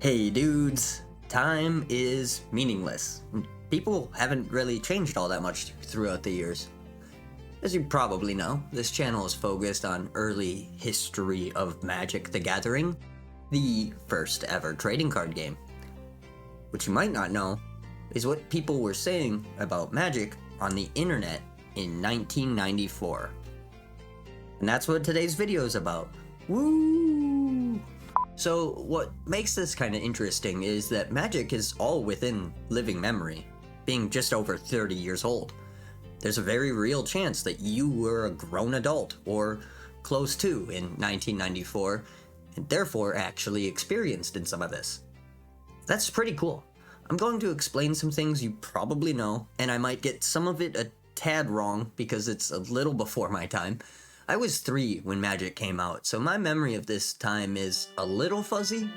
Hey dudes, time is meaningless. People haven't really changed all that much throughout the years. As you probably know, this channel is focused on early history of Magic the Gathering, the first ever trading card game. What you might not know is what people were saying about Magic on the internet in 1994. And that's what today's video is about. Woo! So what makes this kind of interesting is that Magic is all within living memory, being just over 30 years old. There's a very real chance that you were a grown adult, or close to, in 1994, and therefore actually experienced in some of this. That's pretty cool. I'm going to explain some things you probably know, and I might get some of it a tad wrong because it's a little before my time. I was 3 when Magic came out, so my memory of this time is a little fuzzy.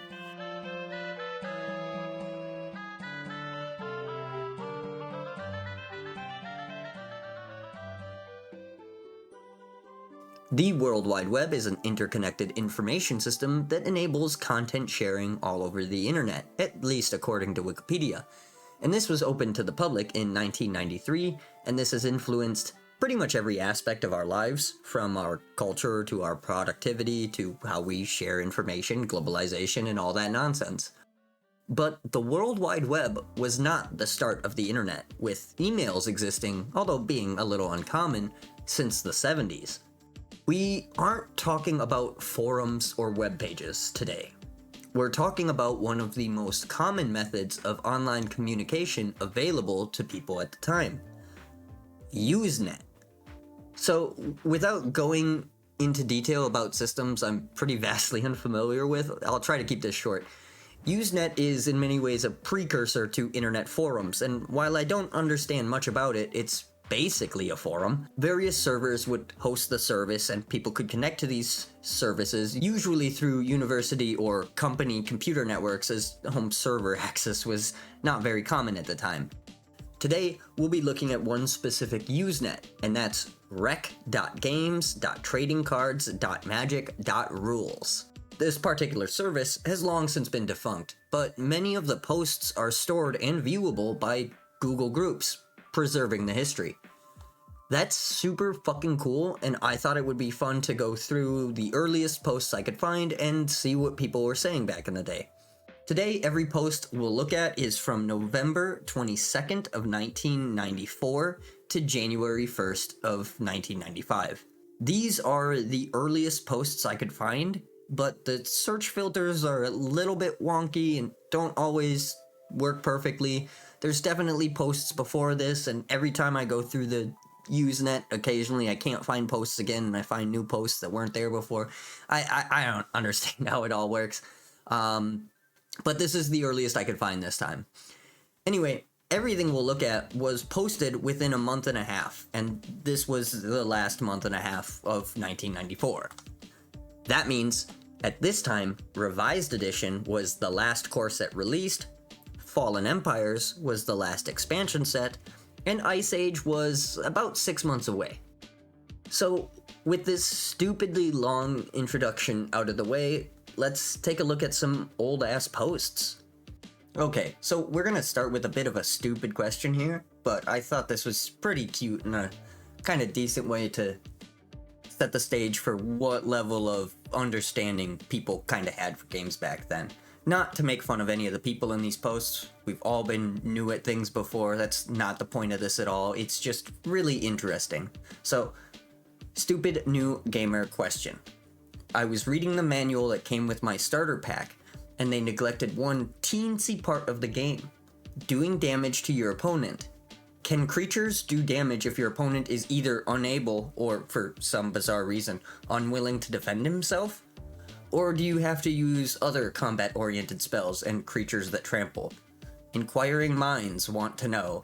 The World Wide Web is an interconnected information system that enables content sharing all over the internet, at least according to Wikipedia. And this was open to the public in 1993, and this has influenced pretty much every aspect of our lives, from our culture to our productivity to how we share information, globalization, and all that nonsense. But the World Wide Web was not the start of the internet, with emails existing, although being a little uncommon, since the 70s. We aren't talking about forums or web pages today. We're talking about one of the most common methods of online communication available to people at the time: Usenet. So, without going into detail about systems I'm pretty vastly unfamiliar with, I'll try to keep this short. Usenet is in many ways a precursor to internet forums, and while I don't understand much about it, it's basically a forum. Various servers would host the service, and people could connect to these services, usually through university or company computer networks, as home server access was not very common at the time. Today, we'll be looking at one specific Usenet, and that's rec.games.trading-cards.magic.rules. This particular service has long since been defunct, but many of the posts are stored and viewable by Google Groups, preserving the history. That's super fucking cool, and I thought it would be fun to go through the earliest posts I could find and see what people were saying back in the day. Today, every post we'll look at is from November 22nd of 1994 to January 1st of 1995. These are the earliest posts I could find, but the search filters are a little bit wonky and don't always work perfectly. There's definitely posts before this, and every time I go through the Usenet, occasionally I can't find posts again, and I find new posts that weren't there before. I don't understand how it all works. But this is the earliest I could find this time. Anyway, everything we'll look at was posted within a month and a half, and this was the last month and a half of 1994. That means, at this time, Revised Edition was the last core set released, Fallen Empires was the last expansion set, and Ice Age was about 6 months away. So, with this stupidly long introduction out of the way, let's take a look at some old-ass posts. Okay, so we're gonna start with a bit of a stupid question here, but I thought this was pretty cute and a kind of decent way to set the stage for what level of understanding people kind of had for games back then. Not to make fun of any of the people in these posts. We've all been new at things before. That's not the point of this at all. It's just really interesting. So, stupid new gamer question. I was reading the manual that came with my starter pack, and they neglected one teensy part of the game: doing damage to your opponent. Can creatures do damage if your opponent is either unable, or for some bizarre reason, unwilling to defend himself? Or do you have to use other combat-oriented spells and creatures that trample? Inquiring minds want to know.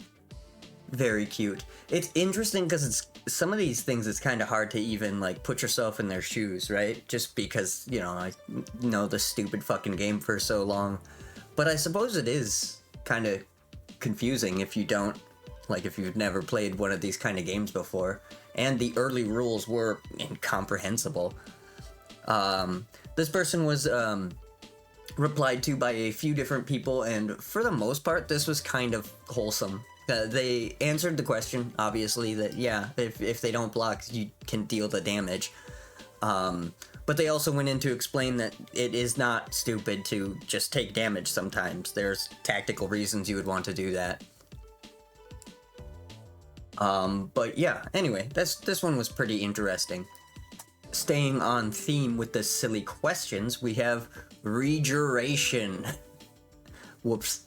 Very cute. It's interesting because some of these things it's kind of hard to even put yourself in their shoes, right? Just because, I know the stupid fucking game for so long. But I suppose it is kind of confusing if you don't, if you've never played one of these kind of games before. And the early rules were incomprehensible. This person was replied to by a few different people, and for the most part, this was kind of wholesome. They answered the question, obviously, that yeah, if they don't block, you can deal the damage. But they also went in to explain that it is not stupid to just take damage sometimes. There's tactical reasons you would want to do that. But yeah, anyway, this one was pretty interesting. Staying on theme with the silly questions, we have Regeneration. Whoops.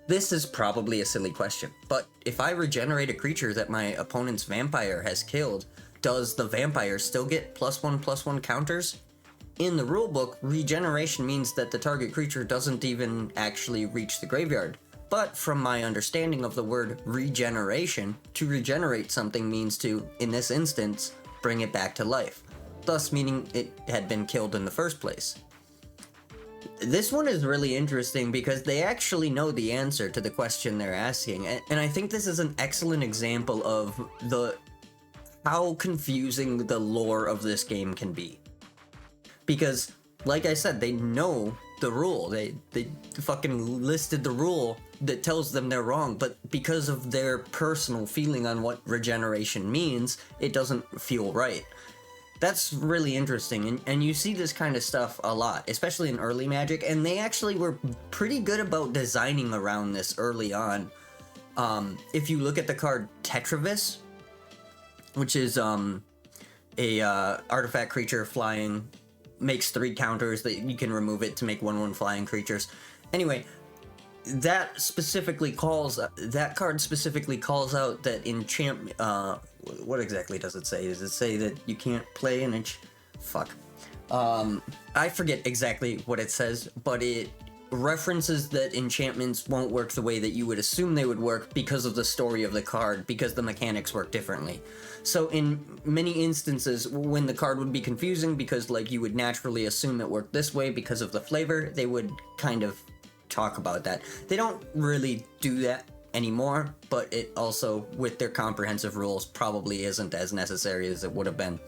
This is probably a silly question, but if I regenerate a creature that my opponent's vampire has killed, does the vampire still get +1/+1 counters? In the rulebook, regeneration means that the target creature doesn't even actually reach the graveyard. But from my understanding of the word regeneration, to regenerate something means to, in this instance, bring it back to life, thus meaning it had been killed in the first place. This one is really interesting because they actually know the answer to the question they're asking, and I think this is an excellent example of how confusing the lore of this game can be. Because, like I said, they know the rule. They fucking listed the rule that tells them they're wrong, but because of their personal feeling on what regeneration means, it doesn't feel right. That's really interesting, and you see this kind of stuff a lot, especially in early Magic, and they actually were pretty good about designing around this early on. If you look at the card Tetrevis, which is a artifact creature flying, makes 3 counters that you can remove it to make 1/1 flying creatures. Anyway, that card specifically calls out that enchantment. What exactly does it say? Does it say that you can't play an I forget exactly what it says, but it references that enchantments won't work the way that you would assume they would work because of the story of the card, because the mechanics work differently. So in many instances, when the card would be confusing because like you would naturally assume it worked this way because of the flavor, they would kind of talk about that. They don't really do that anymore, but it also, with their comprehensive rules, probably isn't as necessary as it would have been.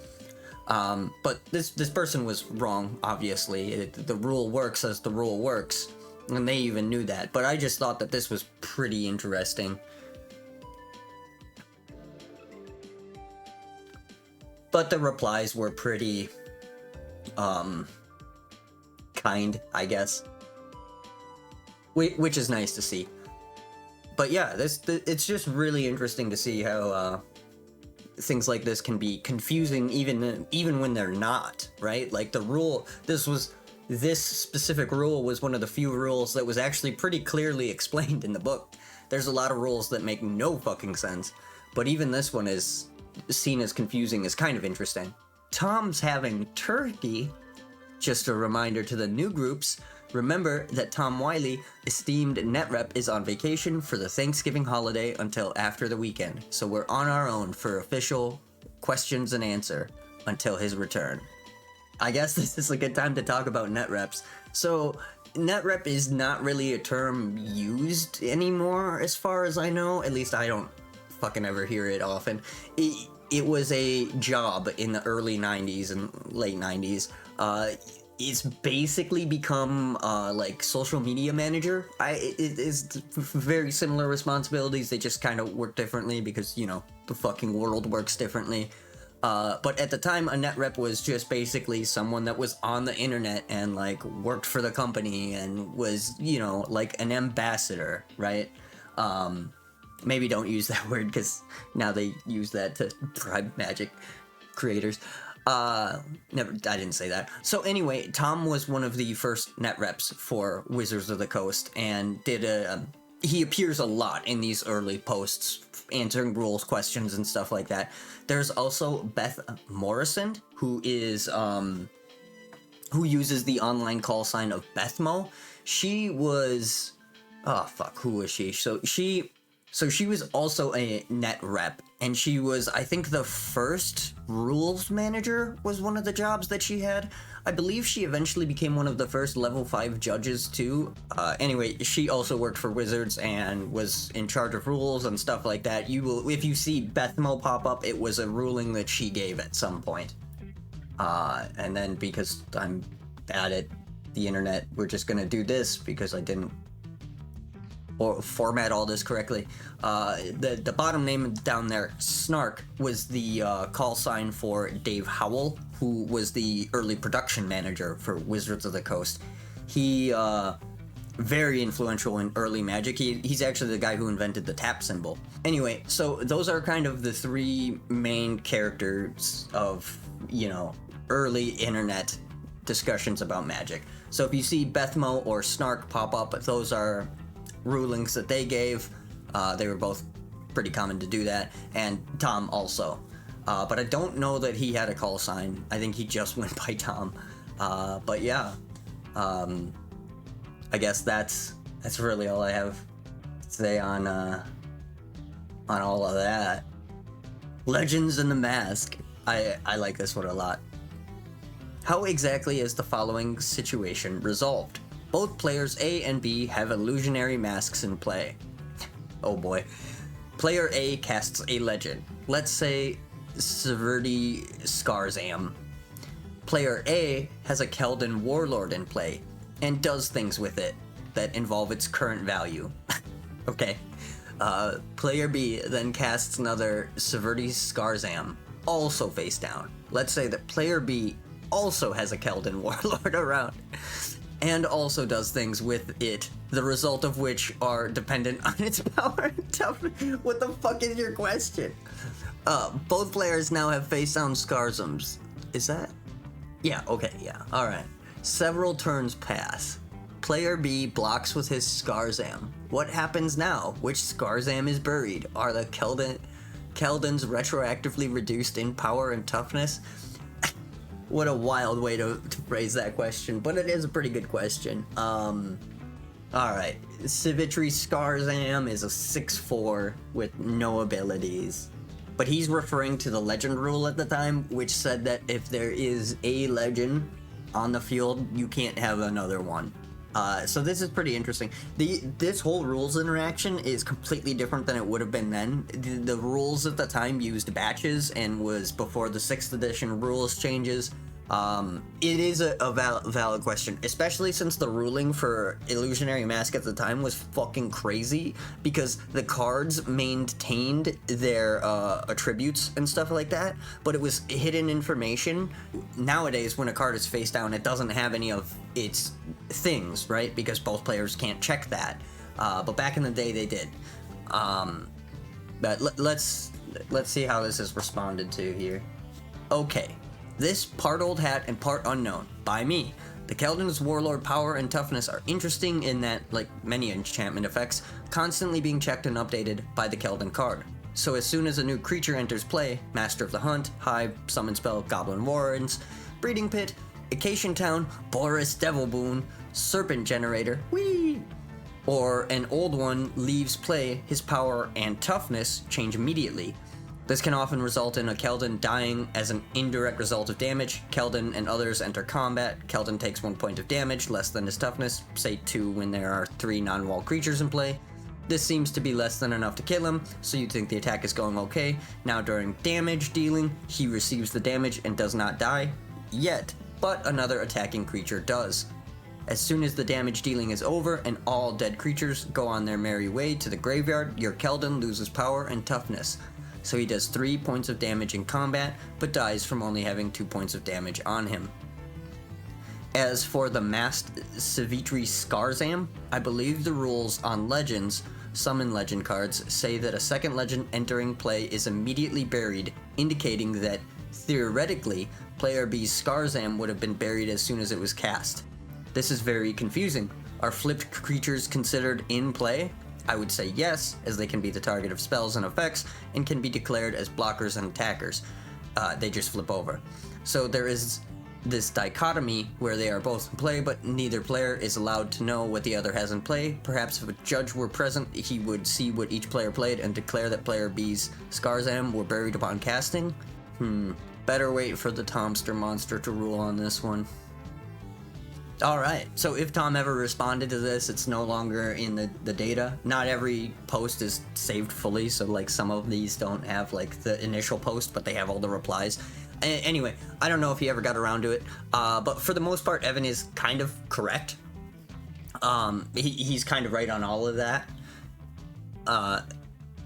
But this person was wrong, obviously. The rule works as the rule works, and they even knew that. But I just thought that this was pretty interesting. But the replies were pretty, kind, I guess. Which is nice to see. But yeah, it's just really interesting to see how, things like this can be confusing even when they're not, right? Like the rule, this specific rule was one of the few rules that was actually pretty clearly explained in the book. There's a lot of rules that make no fucking sense, but even this one is seen as confusing as kind of interesting. Tom's having turkey. Just a reminder to the new groups, remember that Tom Wiley, esteemed Netrep, is on vacation for the Thanksgiving holiday until after the weekend, so we're on our own for official questions and answer until his return. I guess this is a good time to talk about Netreps. So, Netrep is not really a term used anymore, as far as I know. At least I don't fucking ever hear it often. It was a job in the early 90s and late 90s. It's basically become like social media manager. It is very similar responsibilities. They just kind of work differently because, you know, the fucking world works differently. But at the time, a netrep was just basically someone that was on the internet and like worked for the company and was, you know, like an ambassador, right? Maybe don't use that word because now they use that to bribe Magic creators. I didn't say that. So anyway, Tom was one of the first netreps for Wizards of the Coast and he appears a lot in these early posts, answering rules questions and stuff like that. There's also Beth Morrison, who is, who uses the online call sign of Bethmo. She was, who was she? So she was also a net rep, and she was, I think, the first rules manager was one of the jobs that she had. I believe she eventually became one of the first level 5 judges too. Anyway, she also worked for Wizards and was in charge of rules and stuff like that. If you see Bethmo pop up, it was a ruling that she gave at some point. And then because I'm bad at the internet. We're just gonna do this because I didn't or format all this correctly. The bottom name down there, Snark, was the call sign for Dave Howell, who was the early production manager for Wizards of the Coast. He very influential in early Magic. He's actually the guy who invented the tap symbol. Anyway, so those are kind of the three main characters of, you know, early internet discussions about Magic. So if you see Bethmo or Snark pop up, those are rulings that they gave. They were both pretty common to do that, and Tom also. But I don't know that he had a call sign. I think he just went by Tom. But yeah, I guess that's really all I have to say on all of that. Legends and the Mask. I like this one a lot. How exactly is the following situation resolved? Both players A and B have illusionary masks in play. Oh boy. Player A casts a legend. Let's say Severity Skarzam. Player A has a Keldon Warlord in play and does things with it that involve its current value. Okay. Player B then casts another Severity Skarzam, also face down. Let's say that player B also has a Keldon Warlord around and also does things with it, the result of which are dependent on its power and toughness. What the fuck is your question? Both players now have face down Skarzams. Is that? Yeah, okay, yeah, alright. Several turns pass. Player B blocks with his Skarzam. What happens now? Which Skarzam is buried? Are the Keldons retroactively reduced in power and toughness? What a wild way to phrase that question, but it is a pretty good question. Alright. Sivitri Skarzam is a 6/4 with no abilities. But he's referring to the legend rule at the time, which said that if there is a legend on the field, you can't have another one. So this is pretty interesting. This whole rules interaction is completely different than it would have been then. The rules at the time used batches and was before the 6th edition rules changes. It is a valid question, especially since the ruling for Illusionary Mask at the time was fucking crazy, because the cards maintained their attributes and stuff like that, but it was hidden information. Nowadays, when a card is face down, it doesn't have any of its things, right? Because both players can't check that. But back in the day, they did. But let's see how this is responded to here. Okay. This part old hat and part unknown, by me. The Keldon's Warlord power and toughness are interesting in that, like many enchantment effects, constantly being checked and updated by the Keldon card. So as soon as a new creature enters play, Master of the Hunt, Hive, Summon Spell, Goblin Warrens, Breeding Pit, Acacian Town, Boris Devil Boon, Serpent Generator, whee! Or an old one leaves play, his power and toughness change immediately. This can often result in a Keldon dying as an indirect result of damage. Keldon and others enter combat. Keldon takes 1 point of damage, less than his toughness, say 2 when there are 3 non-wall creatures in play. This seems to be less than enough to kill him, so you'd think the attack is going okay. Now during damage dealing, he receives the damage and does not die yet, but another attacking creature does. As soon as the damage dealing is over and all dead creatures go on their merry way to the graveyard, your Keldon loses power and toughness. So he does 3 points of damage in combat, but dies from only having 2 points of damage on him. As for the masked Savitri Skarzam, I believe the rules on legends, summon legend cards, say that a second legend entering play is immediately buried, indicating that, theoretically, player B's Skarzam would have been buried as soon as it was cast. This is very confusing. Are flipped creatures considered in play? I would say yes, as they can be the target of spells and effects, and can be declared as blockers and attackers. They just flip over. So there is this dichotomy where they are both in play, but neither player is allowed to know what the other has in play. Perhaps if a judge were present, he would see what each player played and declare that player B's Skarzam were buried upon casting? Better wait for the Tomster monster to rule on this one. Alright, so if Tom ever responded to this, it's no longer in the data. Not every post is saved fully, so like some of these don't have like the initial post, but they have all the replies. Anyway, I don't know if he ever got around to it, but for the most part, Evan is kind of correct. He's kind of right on all of that.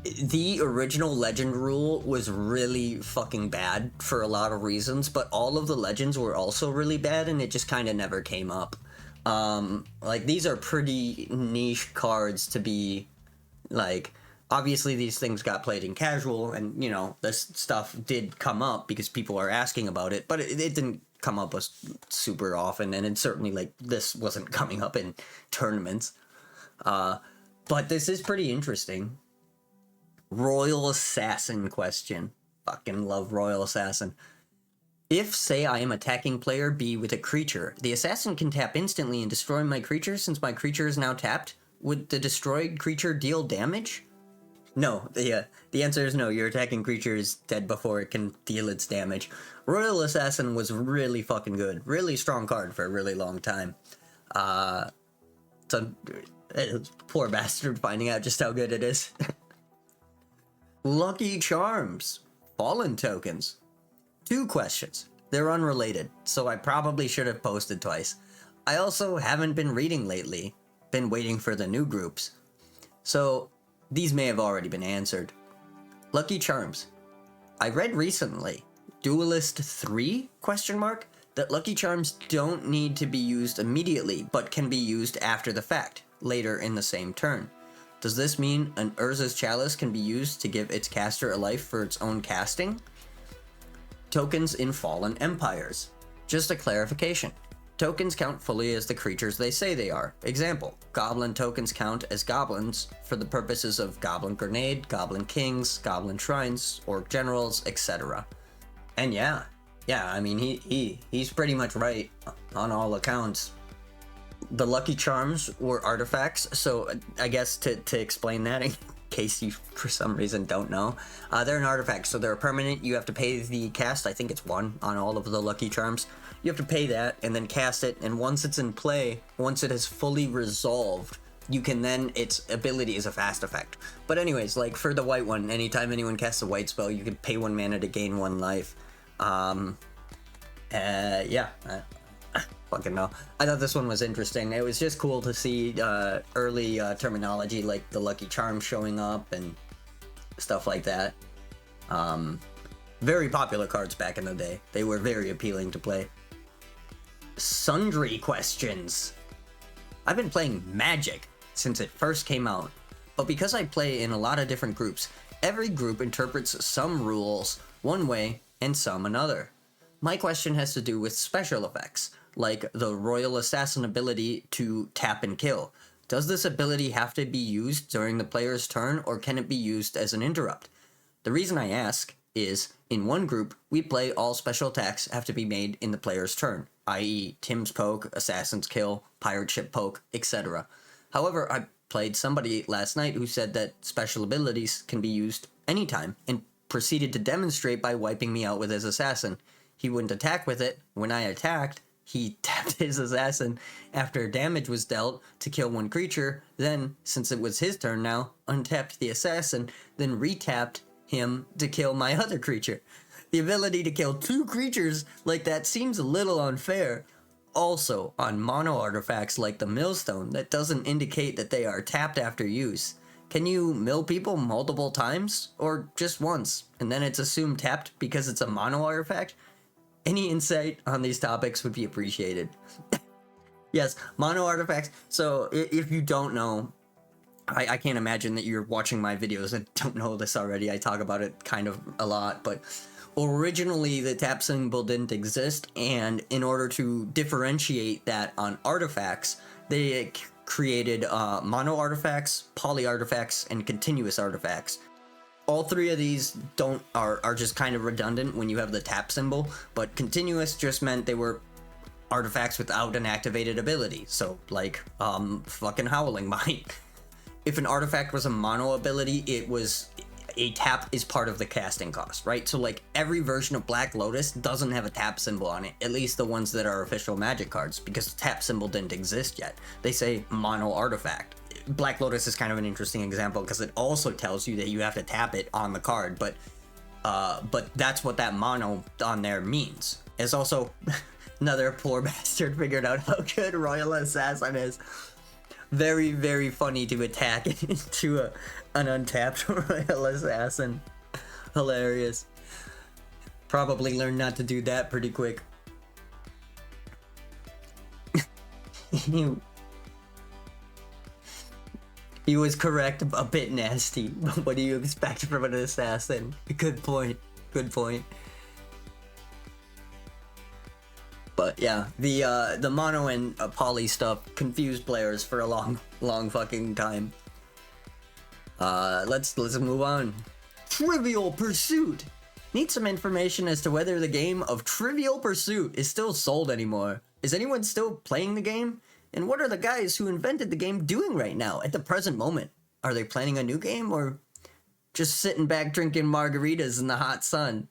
The original legend rule was really fucking bad for a lot of reasons, but all of the legends were also really bad, and it just kind of never came up. Like, these are pretty niche cards to be, like, obviously these things got played in casual, and, you know, this stuff did come up because people are asking about it, but it didn't come up super often, and it certainly, like, this wasn't coming up in tournaments. But this is pretty interesting. Royal Assassin question. Fucking love Royal Assassin. If, say, I am attacking player B with a creature, the assassin can tap instantly and destroy my creature since my creature is now tapped? Would the destroyed creature deal damage? No, the answer is no. Your attacking creature is dead before it can deal its damage. Royal Assassin was really fucking good. Really strong card for a really long time. So, poor bastard finding out just how good it is. Lucky Charms. Fallen tokens. 2 questions. They're unrelated, so I probably should have posted twice. I also haven't been reading lately. Been waiting for the new groups. So, these may have already been answered. Lucky Charms. I read recently, Duelist 3, that Lucky Charms don't need to be used immediately, but can be used after the fact, later in the same turn. Does this mean an Urza's Chalice can be used to give its caster a life for its own casting? Tokens in Fallen Empires. Just a clarification. Tokens count fully as the creatures they say they are. Example, Goblin tokens count as goblins for the purposes of Goblin Grenade, Goblin Kings, Goblin Shrines, Orc Generals, etc. And yeah, I mean, he's pretty much right on all accounts. The Lucky Charms were artifacts, so I guess to explain that in case you for some reason don't know, they're an artifact, so they're permanent. You have to pay the cast, I think it's 1 on all of the Lucky Charms. You have to pay that and then cast it, and once it's in play, once it has fully resolved, you can then, its ability is a fast effect. But anyways, like for the white one, anytime anyone casts a white spell, you can pay 1 mana to gain 1 life. Fucking no. I thought this one was interesting. It was just cool to see early terminology like the Lucky Charm showing up and stuff like that. Very popular cards back in the day. They were very appealing to play. Sundry questions. I've been playing Magic since it first came out, but because I play in a lot of different groups, every group interprets some rules one way and some another. My question has to do with special effects, like the Royal Assassin ability to tap and kill. Does this ability have to be used during the player's turn, or can it be used as an interrupt? The reason I ask is, in one group, we play all special attacks have to be made in the player's turn, i.e. Tim's Poke, Assassin's Kill, Pirate Ship Poke, etc. However, I played somebody last night who said that special abilities can be used anytime, and proceeded to demonstrate by wiping me out with his Assassin. He wouldn't attack with it. When I attacked, he tapped his Assassin after damage was dealt to kill 1 creature, then, since it was his turn now, untapped the Assassin, then retapped him to kill my other creature. The ability to kill 2 creatures like that seems a little unfair. Also, on mono artifacts like the Millstone, that doesn't indicate that they are tapped after use. Can you mill people multiple times, or just once, and then it's assumed tapped because it's a mono artifact? Any insight on these topics would be appreciated. Yes, mono artifacts. So if you don't know, I can't imagine that you're watching my videos and don't know this already. I talk about it kind of a lot, but originally the tap symbol didn't exist, and in order to differentiate that on artifacts, they created mono artifacts, poly artifacts, and continuous artifacts. All 3 of these are just kind of redundant when you have the tap symbol, but continuous just meant they were artifacts without an activated ability. So, like, fucking Howling Might. If an artifact was a mono ability, it was a tap is part of the casting cost, right? So, like, every version of Black Lotus doesn't have a tap symbol on it, at least the ones that are official Magic cards, because the tap symbol didn't exist yet. They say mono artifact. Black Lotus is kind of an interesting example because it also tells you that you have to tap it on the card, but But that's what that mono on there means. It's also another poor bastard figured out how good Royal Assassin is. Very, very funny to attack into an untapped Royal Assassin. Hilarious. Probably learned not to do that pretty quick. He was correct, a bit nasty, but what do you expect from an assassin? Good point, good point. But yeah, the mono and poly stuff confused players for a long fucking time. Let's move on. Trivial Pursuit! Need some information as to whether the game of Trivial Pursuit is still sold anymore. Is anyone still playing the game? And what are the guys who invented the game doing right now, at the present moment? Are they planning a new game, or just sitting back drinking margaritas in the hot sun?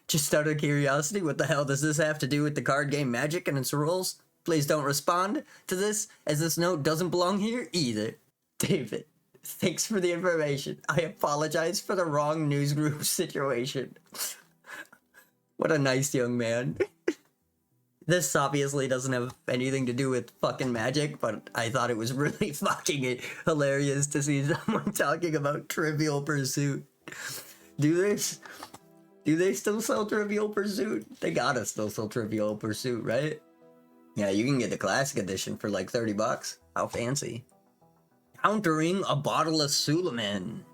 Just out of curiosity, what the hell does this have to do with the card game Magic and its rules? Please don't respond to this, as this note doesn't belong here either. David, thanks for the information. I apologize for the wrong newsgroup situation. What a nice young man. This obviously doesn't have anything to do with fucking Magic, but I thought it was really fucking hilarious to see someone talking about Trivial Pursuit. Do they still sell Trivial Pursuit? They gotta still sell Trivial Pursuit, right? Yeah, you can get the classic edition for like $30. How fancy. Countering a bottle of Suleiman.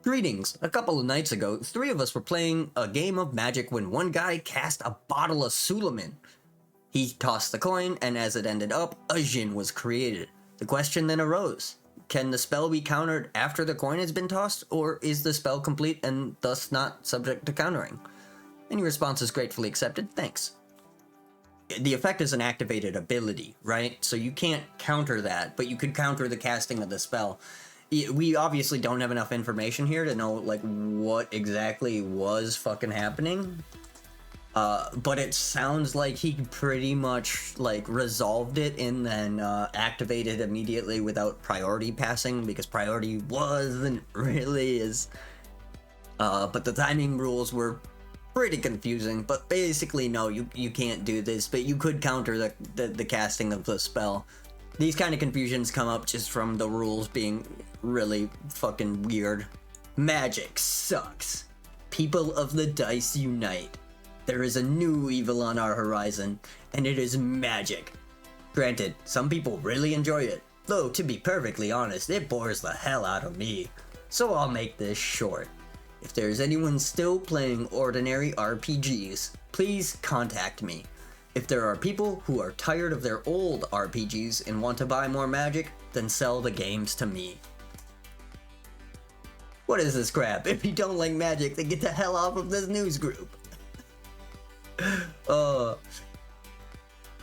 Greetings. A couple of nights ago, 3 of us were playing a game of Magic when one guy cast a bottle of Suleiman. He tossed the coin, and as it ended up, a djinn was created. The question then arose, can the spell be countered after the coin has been tossed, or is the spell complete and thus not subject to countering? Any response is gratefully accepted, thanks. The effect is an activated ability, right? So you can't counter that, but you could counter the casting of the spell. We obviously don't have enough information here to know, like, what exactly was fucking happening. But it sounds like he pretty much, like, resolved it and then activated immediately without priority passing, because priority wasn't really as... but the timing rules were pretty confusing, but basically, no, you can't do this, but you could counter the casting of the spell. These kind of confusions come up just from the rules being really fucking weird. Magic sucks. People of the dice unite. There is a new evil on our horizon, and it is magic. Granted, some people really enjoy it, though to be perfectly honest, it bores the hell out of me. So I'll make this short. If there's anyone still playing ordinary RPGs, please contact me. If there are people who are tired of their old RPGs and want to buy more Magic, then sell the games to me. What is this crap? If you don't like Magic, then get the hell off of this news group.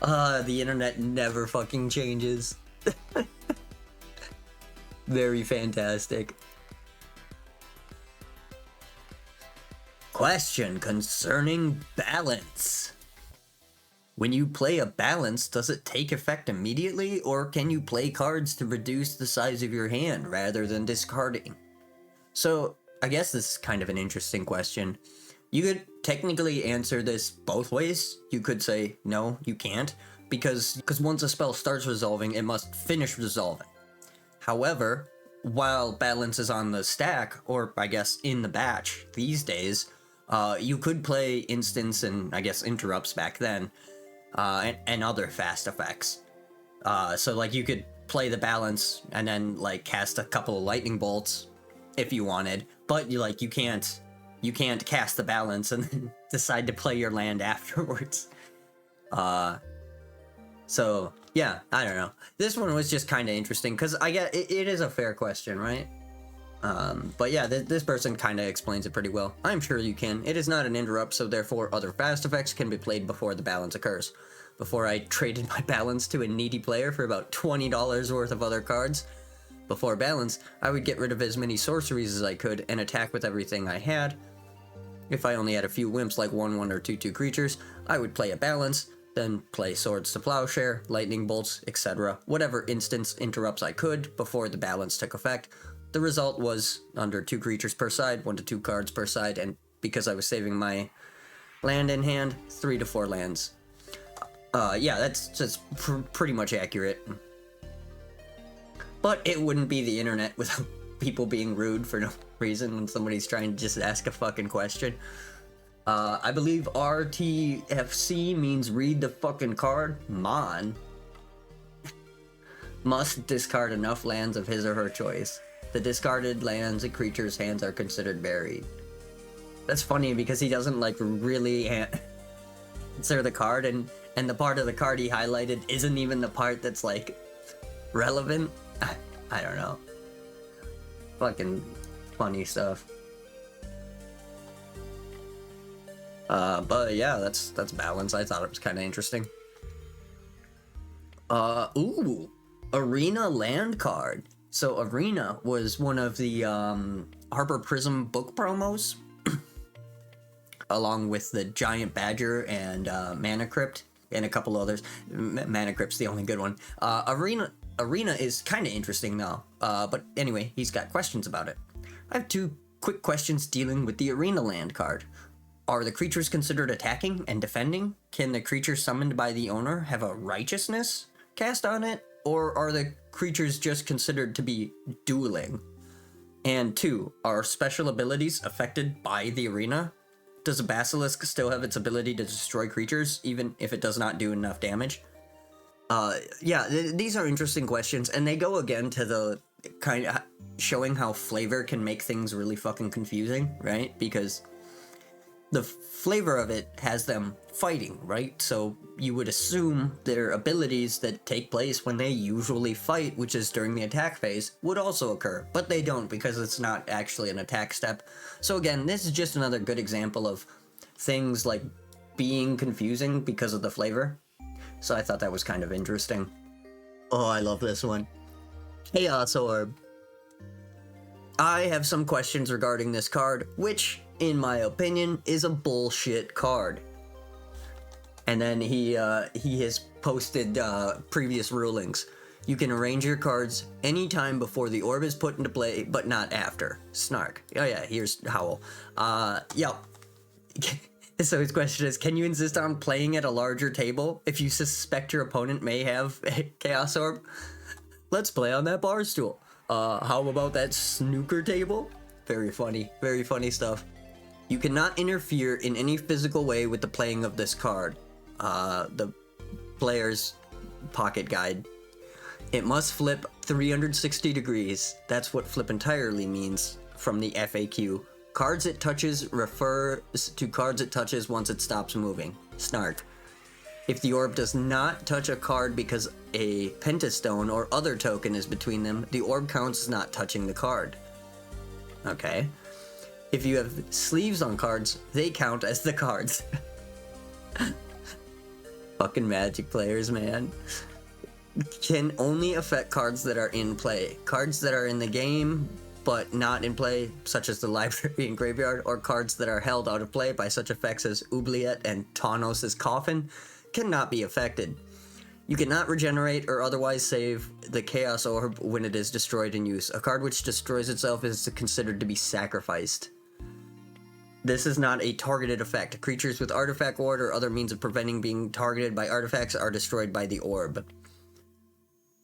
The internet never fucking changes. Very fantastic. Question concerning balance. When you play a balance, does it take effect immediately, or can you play cards to reduce the size of your hand rather than discarding? So, I guess this is kind of an interesting question. You could technically answer this both ways. You could say, no, you can't, because once a spell starts resolving, it must finish resolving. However, while balance is on the stack, or I guess in the batch these days, you could play instants and I guess interrupts back then, and other fast effects. So like you could play the balance and then like cast a couple of lightning bolts if you wanted, but you can't cast the balance and then decide to play your land afterwards. So yeah, I don't know. This one was just kind of interesting because I get it is a fair question, right? But yeah, this person kind of explains it pretty well. I'm sure you can. It is not an interrupt, so therefore other fast effects can be played before the balance occurs. Before I traded my balance to a needy player for about $20 worth of other cards. Before balance, I would get rid of as many sorceries as I could and attack with everything I had. If I only had a few wimps like 1/1 or 2/2 creatures, I would play a balance, then play Swords to Plowshare, Lightning Bolts, etc. Whatever instance interrupts I could before the balance took effect. The result was under 2 creatures per side, 1 to 2 cards per side, and because I was saving my land in hand, 3 to 4 lands. Yeah, that's pretty much accurate. But it wouldn't be the internet without people being rude for no reason when somebody's trying to just ask a fucking question. I believe RTFC means read the fucking card. Mon. Must discard enough lands of his or her choice. The discarded lands and creatures' hands are considered buried. That's funny because he doesn't like really answer the card, and the part of the card he highlighted isn't even the part that's like relevant. I don't know. Fucking funny stuff. But yeah, that's balance. I thought it was kind of interesting. Ooh, Arena land card. So Arena was one of the Harper Prism book promos, along with the Giant Badger and Mana Crypt and a couple others. Mana Crypt's the only good one. Arena is kind of interesting though. But anyway, he's got questions about it. I have 2 quick questions dealing with the Arena land card. Are the creatures considered attacking and defending? Can the creature summoned by the owner have a righteousness cast on it? Or are the creatures just considered to be dueling? And 2, are special abilities affected by the Arena? Does a Basilisk still have its ability to destroy creatures, even if it does not do enough damage? Yeah, these are interesting questions, and they go again to the kind of showing how flavor can make things really fucking confusing, right? Because the flavor of it has them fighting, right? So you would assume their abilities that take place when they usually fight, which is during the attack phase, would also occur, but they don't because it's not actually an attack step. So again, this is just another good example of things like being confusing because of the flavor. So I thought that was kind of interesting. Oh, I love this one. Chaos Orb. I have some questions regarding this card, which, in my opinion, is a bullshit card. And then he has posted previous rulings. You can arrange your cards anytime before the orb is put into play, but not after. Snark. Oh yeah, here's Howl. Yeah. So his question is, can you insist on playing at a larger table if you suspect your opponent may have a Chaos Orb? Let's play on that bar stool. How about that snooker table? Very funny stuff. You cannot interfere in any physical way with the playing of this card. The player's pocket guide. It must flip 360 degrees. That's what flip entirely means from the FAQ. Cards it touches refers to cards it touches once it stops moving. Snark. If the orb does not touch a card because a pentastone or other token is between them, the orb counts as not touching the card. Okay. If you have sleeves on cards, they count as the cards. Fucking Magic players, man. Can only affect cards that are in play. Cards that are in the game but not in play, such as the library and graveyard, or cards that are held out of play by such effects as Oubliette and Tawnos' Coffin, cannot be affected. You cannot regenerate or otherwise save the Chaos Orb when it is destroyed in use. A card which destroys itself is considered to be sacrificed. This is not a targeted effect. Creatures with Artifact Ward or other means of preventing being targeted by artifacts are destroyed by the orb.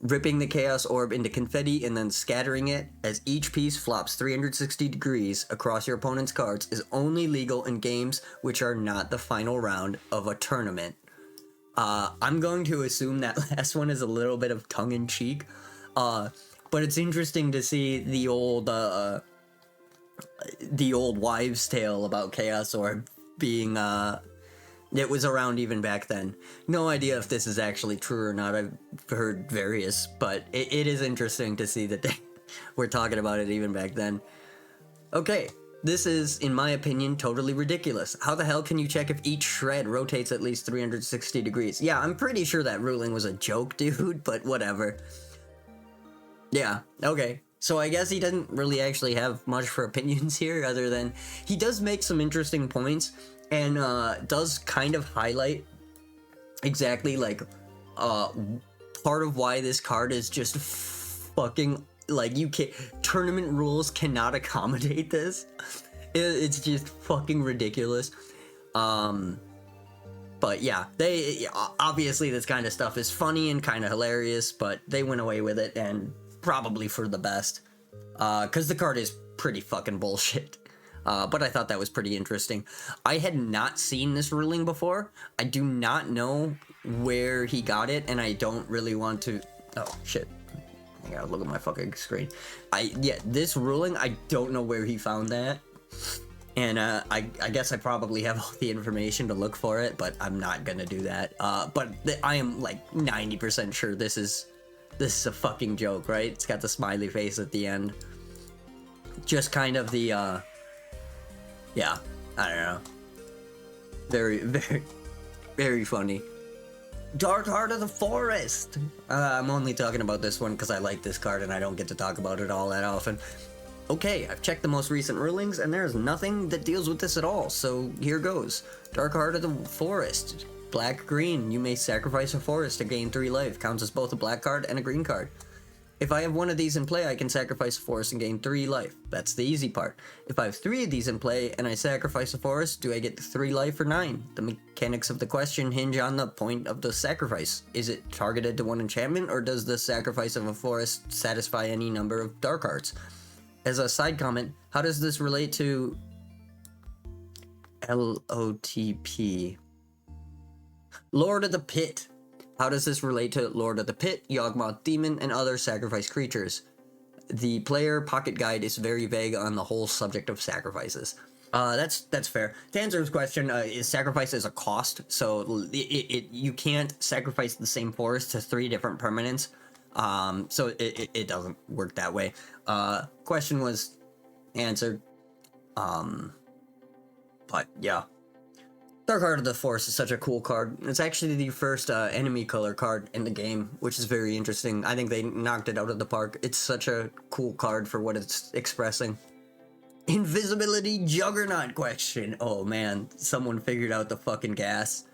Ripping the Chaos Orb into confetti and then scattering it as each piece flops 360 degrees across your opponent's cards is only legal in games which are not the final round of a tournament. I'm going to assume that last one is a little bit of tongue-in-cheek, but it's interesting to see the old wives' tale about Chaos Orb being, it was around even back then. No idea if this is actually true or not. I've heard various, but it is interesting to see that they were talking about it even back then. Okay, this is, in my opinion, totally ridiculous. How the hell can you check if each shred rotates at least 360 degrees? Yeah, I'm pretty sure that ruling was a joke, dude, but whatever. Yeah, okay. So I guess he doesn't really actually have much for opinions here, other than he does make some interesting points, and does kind of highlight exactly, like, part of why this card is just fucking, like, you can't, tournament rules cannot accommodate this. It's just fucking ridiculous. But yeah, they obviously this kind of stuff is funny and kind of hilarious, but they went away with it, and probably for the best, because the card is pretty fucking bullshit. But I thought that was pretty interesting. I had not seen this ruling before. I do not know where he got it, and I don't really want to... Oh, shit. I gotta look at my fucking screen. Yeah, this ruling, I don't know where he found that. And I guess I probably have all the information to look for it, but I'm not gonna do that. But I am like 90% sure this is a fucking joke, right? It's got the smiley face at the end. Just kind of the, yeah, I don't know. Very, very, very funny. Dark Heart of the Forest! I'm only talking about this one because I like this card and I don't get to talk about it all that often. Okay, I've checked the most recent rulings, and there's nothing that deals with this at all, so here goes. Dark Heart of the Forest. Black-green, you may sacrifice a forest to gain 3 life. Counts as both a black card and a green card. If I have one of these in play, I can sacrifice a forest and gain 3 life. That's the easy part. If I have 3 of these in play, and I sacrifice a forest, do I get 3 life or 9? The mechanics of the question hinge on the point of the sacrifice. Is it targeted to one enchantment, or does the sacrifice of a forest satisfy any number of dark cards? As a side comment, how does this relate to LOTP? Lord of the Pit. How does this relate to Lord of the Pit, Yawgmoth Demon, and other sacrifice creatures? The player pocket guide is very vague on the whole subject of sacrifices. That's fair. To answer his question, is sacrifice is a cost, so you can't sacrifice the same forest to 3 different permanents. So it doesn't work that way. Question was answered. But yeah. Dark Heart of the Forest is such a cool card. It's actually the first enemy color card in the game, which is very interesting. I think they knocked it out of the park. It's such a cool card for what it's expressing. Invisibility Juggernaut question. Oh man, someone figured out the fucking gas.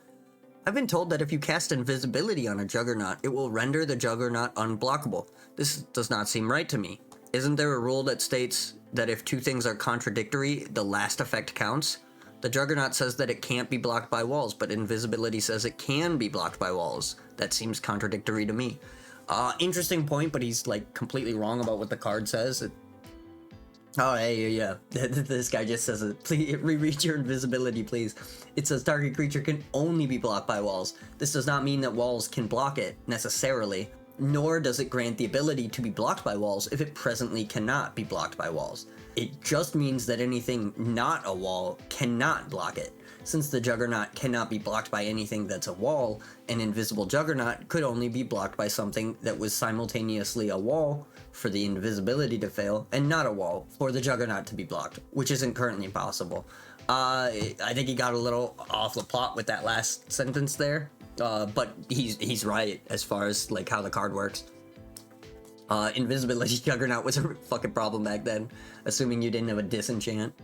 I've been told that if you cast Invisibility on a Juggernaut, it will render the Juggernaut unblockable. This does not seem right to me. Isn't there a rule that states that if 2 things are contradictory, the last effect counts? The Juggernaut says that it can't be blocked by walls, but Invisibility says it can be blocked by walls. That seems contradictory to me. Interesting point, but he's like completely wrong about what the card says. Oh, hey, yeah. This guy just says it. Please reread your Invisibility, please. It says target creature can only be blocked by walls. This does not mean that walls can block it, necessarily, nor does it grant the ability to be blocked by walls if it presently cannot be blocked by walls. It just means that anything not a wall cannot block it. Since the Juggernaut cannot be blocked by anything that's a wall, an invisible Juggernaut could only be blocked by something that was simultaneously a wall for the Invisibility to fail, and not a wall for the Juggernaut to be blocked, which isn't currently possible. I think he got a little off the plot with that last sentence there, but he's right as far as like how the card works. Invisibility Juggernaut was a fucking problem back then, assuming you didn't have a disenchant.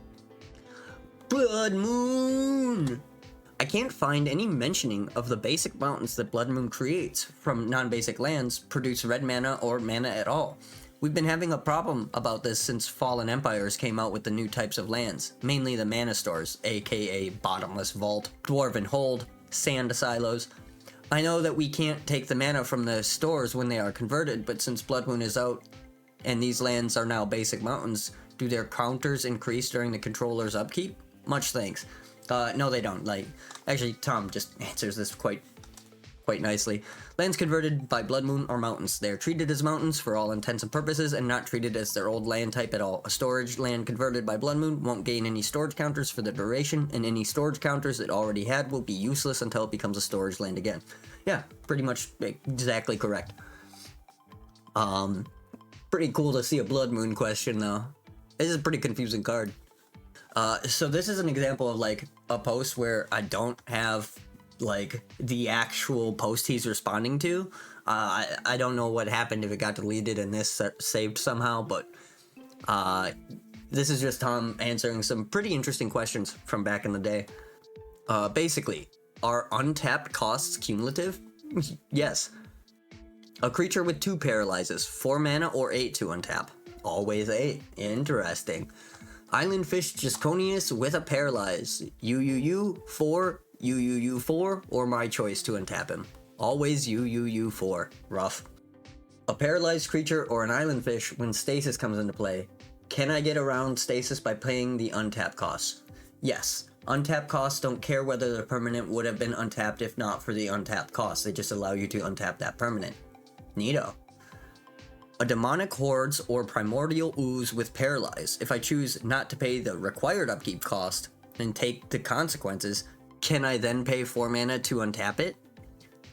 Blood Moon! I can't find any mentioning of the basic mountains that Blood Moon creates from non-basic lands produce red mana or mana at all. We've been having a problem about this since Fallen Empires came out with the new types of lands, mainly the mana stores, aka Bottomless Vault, Dwarven Hold, Sand Silos. I know that we can't take the mana from the stores when they are converted, but since Blood Moon is out and these lands are now basic mountains, do their counters increase during the controller's upkeep? Much thanks. No, they don't. Like, actually, Tom just answers this quite nicely. Lands converted by Blood Moon are mountains. They are treated as mountains for all intents and purposes and not treated as their old land type at all. A storage land converted by Blood Moon won't gain any storage counters for the duration, and any storage counters it already had will be useless until it becomes a storage land again. Yeah, pretty much exactly correct. Pretty cool to see a Blood Moon question, though. This is a pretty confusing card. So this is an example of, like, a post where I don't have, like, the actual post he's responding to. I don't know what happened if it got deleted and this saved somehow, but this is just Tom answering some pretty interesting questions from back in the day. Basically, are untapped costs cumulative? Yes. A creature with 2 paralyzes, 4 mana or 8 to untap. always 8. Interesting. Island Fish Gisconius with a Paralyze. You 4, you 4, or my choice to untap him. Always you 4. Rough. A paralyzed creature or an island fish when stasis comes into play. Can I get around stasis by paying the untap costs? Yes. Untap costs don't care whether the permanent would have been untapped if not for the untap costs. They just allow you to untap that permanent. Neato. A demonic hordes or primordial ooze with paralyze. If I choose not to pay the required upkeep cost and take the consequences, can I then pay 4 mana to untap it?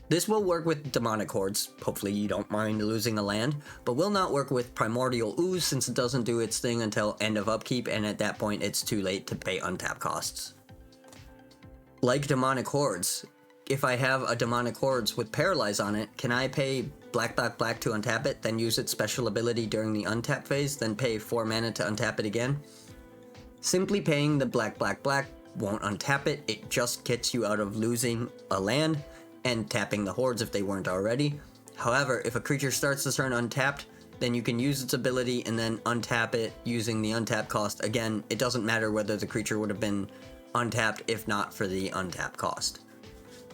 This will work with demonic hordes, hopefully you don't mind losing a land, but will not work with primordial ooze since it doesn't do its thing until end of upkeep, and at that point it's too late to pay untap costs. Like demonic hordes, if I have a demonic hordes with paralyze on it, can I pay black to untap it, then use its special ability during the untap phase, then pay 4 mana to untap it again? Simply paying the black won't untap it, it just gets you out of losing a land and tapping the hordes if they weren't already. However, if a creature starts the turn untapped, then you can use its ability and then untap it using the untap cost. Again, it doesn't matter whether the creature would have been untapped if not for the untap cost.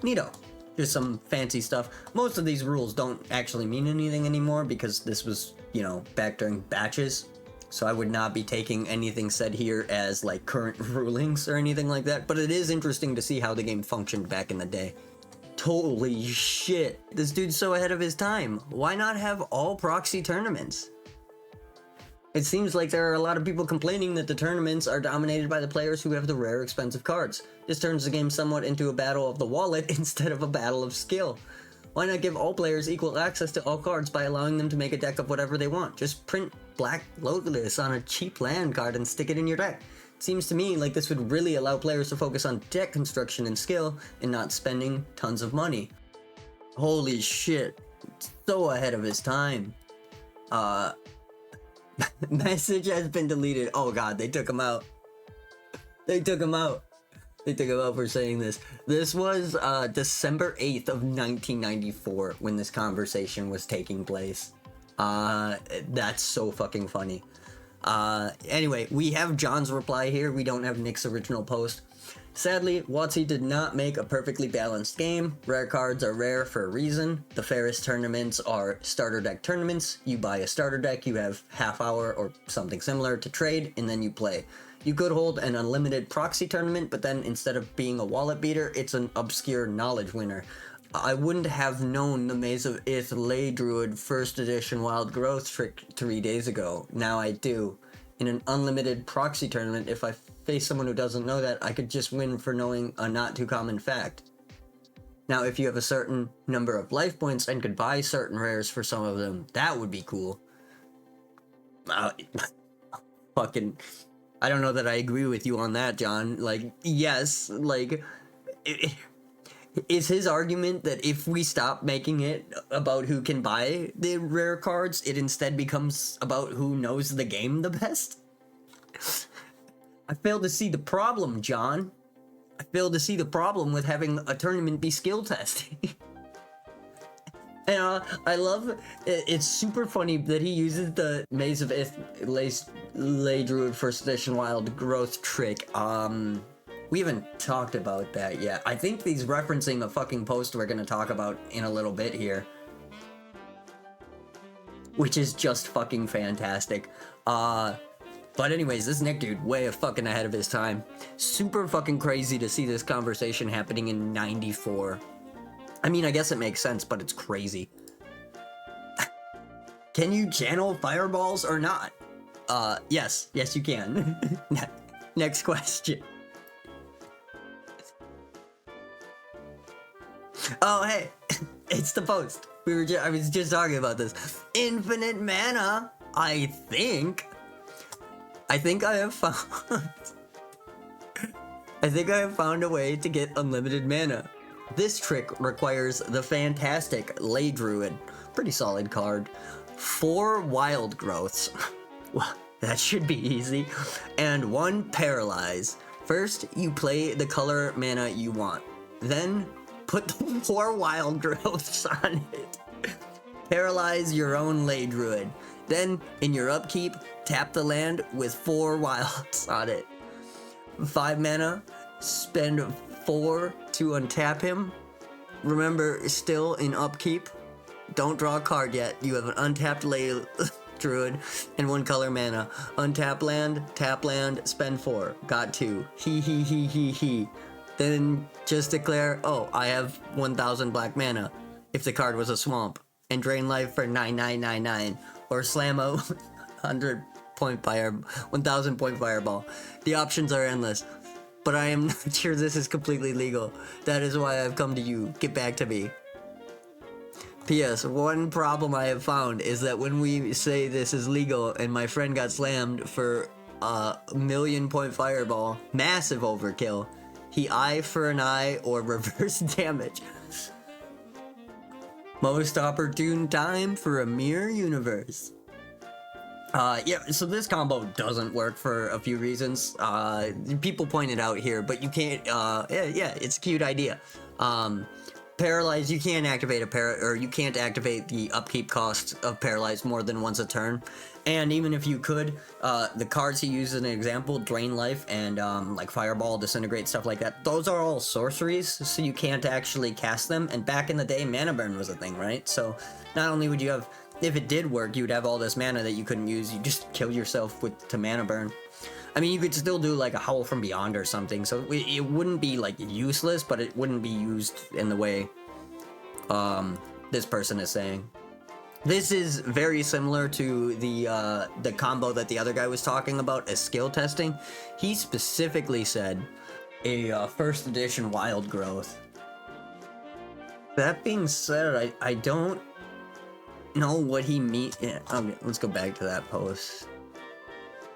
Neato. Just some fancy stuff. Most of these rules don't actually mean anything anymore because this was, back during batches. So I would not be taking anything said here as like current rulings or anything like that, but it is interesting to see how the game functioned back in the day. Holy shit, this dude's so ahead of his time. Why not have all proxy tournaments? It seems like there are a lot of people complaining that the tournaments are dominated by the players who have the rare expensive cards. This turns the game somewhat into a battle of the wallet instead of a battle of skill. Why not give all players equal access to all cards by allowing them to make a deck of whatever they want? Just print black Lotus on a cheap land card and stick it in your deck. Seems to me like this would really allow players to focus on deck construction and skill and not spending tons of money. Holy shit, so ahead of his time. Message has been deleted. Oh god, they took him out. They took him out for saying this. This was December 8th of 1994 when this conversation was taking place. That's so fucking funny. Anyway, we have John's reply here. We don't have Nick's original post. Sadly, WotC did not make a perfectly balanced game. Rare cards are rare for a reason. The fairest tournaments are starter deck tournaments. You buy a starter deck, you have half hour or something similar to trade, and then you play. You could hold an unlimited proxy tournament, but then instead of being a wallet beater, it's an obscure knowledge winner. I wouldn't have known the Maze of Ith Ley Druid 1st edition Wild Growth trick 3 days ago. Now I do. In an unlimited proxy tournament, if I face someone who doesn't know that, I could just win for knowing a not too common fact. Now, if you have a certain number of life points and could buy certain rares for some of them, that would be cool. Fucking, I don't know that I agree with you on that, John. Like, yes, like, is his argument that if we stop making it about who can buy the rare cards, it instead becomes about who knows the game the best? I fail to see the problem, John. I fail to see the problem with having a tournament be skill testing. And I love, it's super funny that he uses the Maze of Ith Ley Druid 1st edition Wild Growth trick. We haven't talked about that yet. I think he's referencing a fucking post we're gonna talk about in a little bit here. Which is just fucking fantastic. But anyways, this Nick dude, way fucking ahead of his time. Super fucking crazy to see this conversation happening in 94. I mean, I guess it makes sense, but it's crazy. Can you channel fireballs or not? Yes you can. Next question. Oh, hey, it's the post. I was just talking about this. Infinite mana, I think I have found a way to get unlimited mana. This trick requires the fantastic Ley Druid, pretty solid card, 4 wild growths, well, that should be easy, and 1 paralyze. First, you play the color mana you want, then put the 4 wild growths on it. Paralyze your own Ley Druid. Then, in your upkeep, tap the land with 4 wilds on it. 5 mana, spend 4 to untap him. Remember, still in upkeep, don't draw a card yet. You have an untapped Druid and 1 color mana. Untap land, tap land, spend 4. Got 2. He. Then just declare, oh, I have 1,000 black mana if the card was a swamp. And drain life for 9999. Or slam a 1,000 point fireball. The options are endless. But I am not sure this is completely legal. That is why I've come to you. Get back to me. P.S. One problem I have found is that when we say this is legal and my friend got slammed for a 1,000,000 point fireball, massive overkill, he eye for an eye or reverse damage. Most opportune time for a mirror universe. Yeah, so this combo doesn't work for a few reasons. People pointed out here, but you can't, yeah, it's a cute idea. Paralyze, you can't activate you can't activate the upkeep cost of Paralyze more than once a turn. And even if you could, the cards he used as an example, Drain Life and like Fireball, Disintegrate, stuff like that, those are all sorceries, so you can't actually cast them. And back in the day, Mana Burn was a thing, right? So not only would you have, if it did work, you'd have all this mana that you couldn't use, you just kill yourself to Mana Burn. I mean, you could still do like a Howl from Beyond or something, so it wouldn't be like useless, but it wouldn't be used in the way this person is saying. This is very similar to the combo that the other guy was talking about as skill testing. He specifically said a first edition Wild Growth. That being said, I don't know what he means. Yeah, okay, let's go back to that post.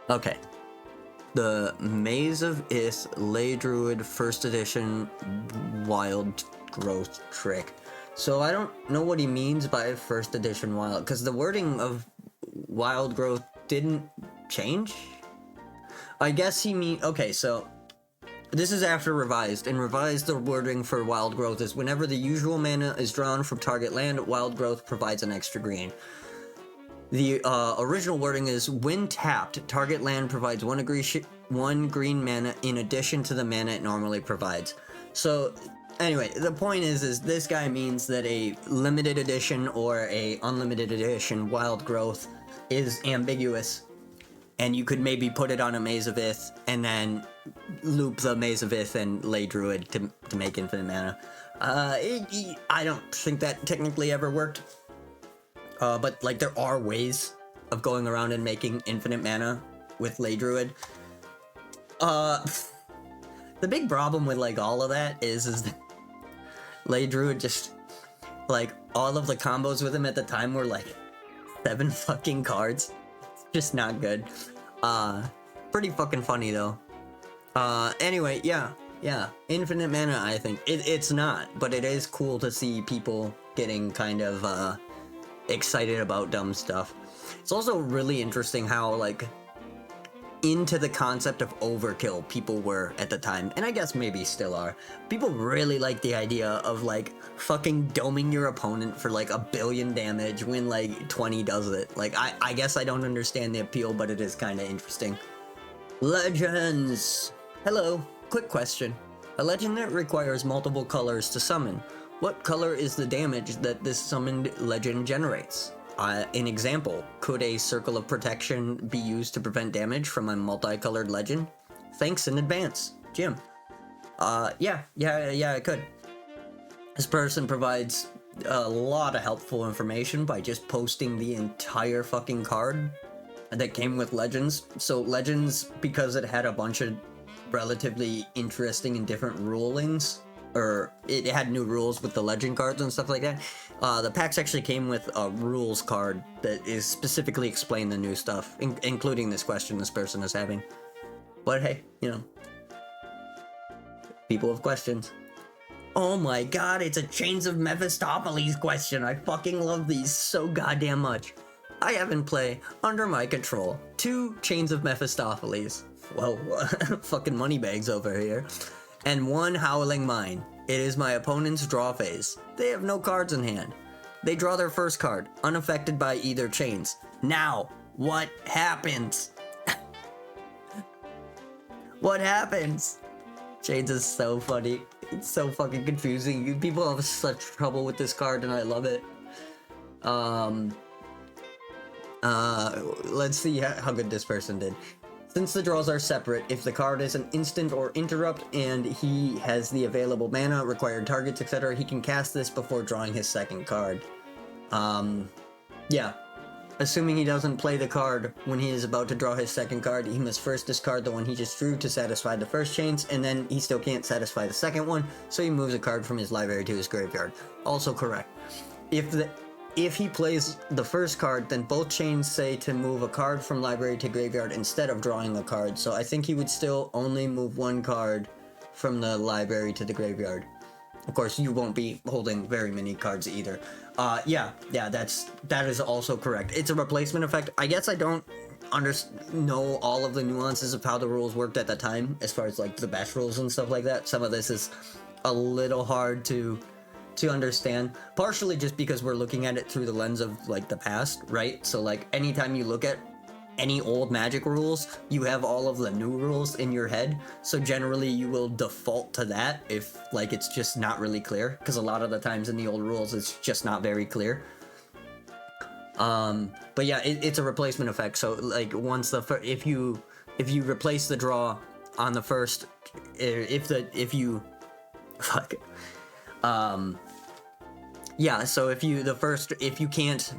Okay. The Maze of Ith Ley Druid first edition Wild Growth trick. So I don't know what he means by first edition Wild, because the wording of Wild Growth didn't change. I guess he means, okay, so this is after revised, and revised the wording for Wild Growth is whenever the usual mana is drawn from target land, Wild Growth provides an extra green. The original wording is, when tapped, target land provides one green mana in addition to the mana it normally provides. So, anyway, the point is this guy means that a limited edition or a unlimited edition Wild Growth is ambiguous, and you could maybe put it on a Maze of Ith, and then loop the Maze of Ith and Ley Druid to make infinite mana. I don't think that technically ever worked. But, like, there are ways of going around and making infinite mana with Ley Druid. The big problem with, like, all of that is that Ley Druid just, like, all of the combos with him at the time were, like, 7 fucking cards. It's just not good. Pretty fucking funny, though. Anyway, yeah. Infinite mana, I think. It's not, but it is cool to see people getting kind of, excited about dumb stuff. It's also really interesting how, like, into the concept of overkill people were at the time, and I guess maybe still are. People really like the idea of, like, fucking doming your opponent for, like, 1 billion damage when, like, 20 does it. Like, I guess I don't understand the appeal, but it is kind of interesting. Legends! Hello, quick question. A legend that requires multiple colors to summon. What color is the damage that this summoned legend generates? An example, could a Circle of Protection be used to prevent damage from a multicolored legend? Thanks in advance, Jim. Yeah, it could. This person provides a lot of helpful information by just posting the entire fucking card that came with Legends. So Legends, because it had a bunch of relatively interesting and different rulings, or it had new rules with the legend cards and stuff like that. The packs actually came with a rules card that is specifically explain the new stuff, including this question this person is having. But hey, you know, people have questions. Oh my god, it's a Chains of Mephistopheles question. I fucking love these so goddamn much. I have in play, under my control, 2 Chains of Mephistopheles. Whoa, fucking moneybags over here. And 1 Howling Mine. It is my opponent's draw phase. They have no cards in hand. They draw their first card, unaffected by either chains. Now, what happens? What happens? Chains is so funny. It's so fucking confusing. People have such trouble with this card, and I love it. Let's see how good this person did. Since the draws are separate, if the card is an instant or interrupt and he has the available mana, required targets, etc., he can cast this before drawing his second card. Yeah. Assuming he doesn't play the card when he is about to draw his second card, he must first discard the one he just drew to satisfy the first chains, and then he still can't satisfy the second one, so he moves a card from his library to his graveyard. Also correct. If he plays the first card, then both chains say to move a card from library to graveyard instead of drawing a card, so I think he would still only move one card from the library to the graveyard. Of course, you won't be holding very many cards either. Yeah, that is also correct. It's a replacement effect. I guess I don't know all of the nuances of how the rules worked at the time, as far as like the best rules and stuff like that. Some of this is a little hard to understand, partially just because we're looking at it through the lens of like the past, right? So like anytime you look at any old Magic rules, you have all of the new rules in your head, so generally you will default to that if like it's just not really clear, because a lot of the times in the old rules it's just not very clear. But yeah, it's a replacement effect, so like once if you replace the draw on the first, yeah, so if you can't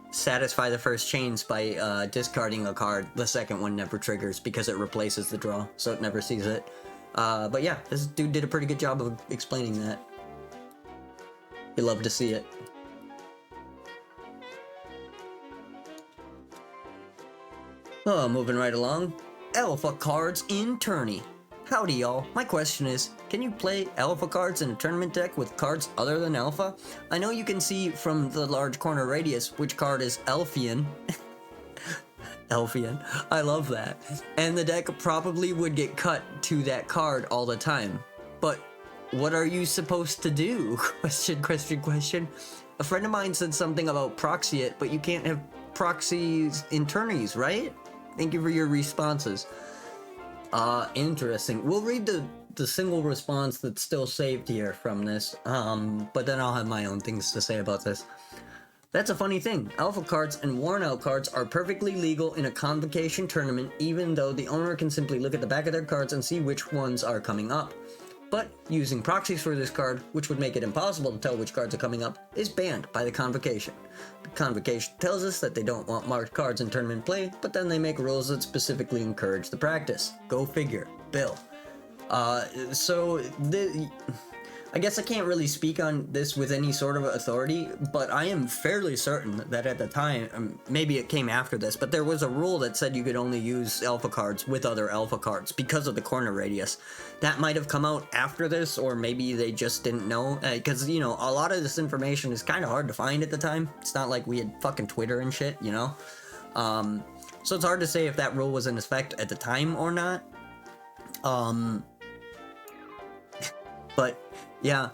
satisfy the first chains by discarding a card, the second one never triggers because it replaces the draw, so it never sees it. But yeah, this dude did a pretty good job of explaining that. You love to see it. Oh, moving right along. Alpha cards in tourney. Howdy y'all, my question is, can you play alpha cards in a tournament deck with cards other than alpha? I know you can see from the large corner radius which card is Elfian. Elfian, I love that. And the deck probably would get cut to that card all the time. But what are you supposed to do? Question. A friend of mine said something about proxy it, but you can't have proxies in tourneys, right? Thank you for your responses. Interesting. We'll read the single response that's still saved here from this, but then I'll have my own things to say about this. That's a funny thing. Alpha cards and worn out cards are perfectly legal in a convocation tournament, even though the owner can simply look at the back of their cards and see which ones are coming up. But using proxies for this card, which would make it impossible to tell which cards are coming up, is banned by the convocation. The convocation tells us that they don't want marked cards in tournament play, but then they make rules that specifically encourage the practice. Go figure. Bill. I guess I can't really speak on this with any sort of authority, but I am fairly certain that at the time, maybe it came after this, but there was a rule that said you could only use alpha cards with other alpha cards because of the corner radius. That might have come out after this, or maybe they just didn't know, because, you know, a lot of this information is kind of hard to find at the time. It's not like we had fucking Twitter and shit, you know? So it's hard to say if that rule was in effect at the time or not. But yeah,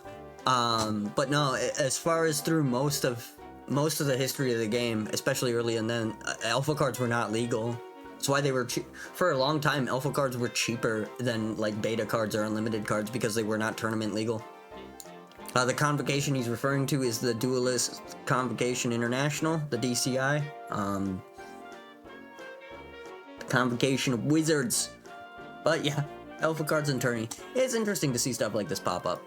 but no, as far as through most of the history of the game, especially early and then, alpha cards were not legal. That's why they were for a long time. Alpha cards were cheaper than like beta cards or unlimited cards because they were not tournament legal. The convocation he's referring to is the Duelist Convocation International, the DCI. The Convocation of Wizards. But yeah, alpha cards in tourney. It's interesting to see stuff like this pop up.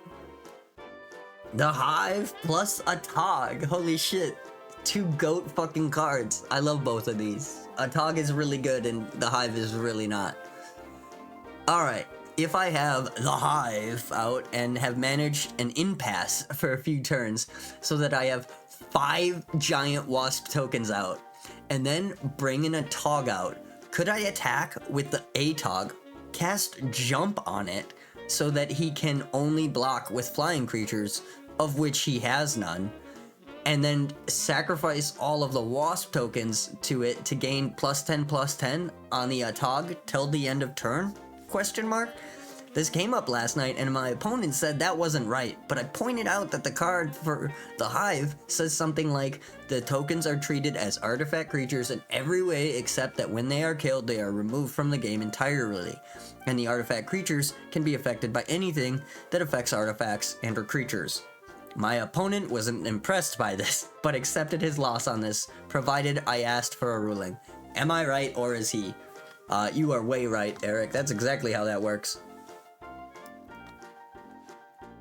The Hive plus Atog. Holy shit. 2 GOAT fucking cards. I love both of these. Atog is really good and the Hive is really not. Alright, if I have the Hive out and have managed an impasse for a few turns so that I have 5 giant wasp tokens out, and then bring an Atog out, could I attack with the Atog, cast Jump on it, so that he can only block with flying creatures, of which he has none, and then sacrifice all of the wasp tokens to it to gain +10/+10 on the Atog till the end of turn? Question mark? This came up last night and my opponent said that wasn't right, but I pointed out that the card for the Hive says something like, the tokens are treated as artifact creatures in every way except that when they are killed, they are removed from the game entirely, and the artifact creatures can be affected by anything that affects artifacts and or creatures. My opponent wasn't impressed by this, but accepted his loss on this, provided I asked for a ruling. Am I right, or is he? You are way right, Eric. That's exactly how that works.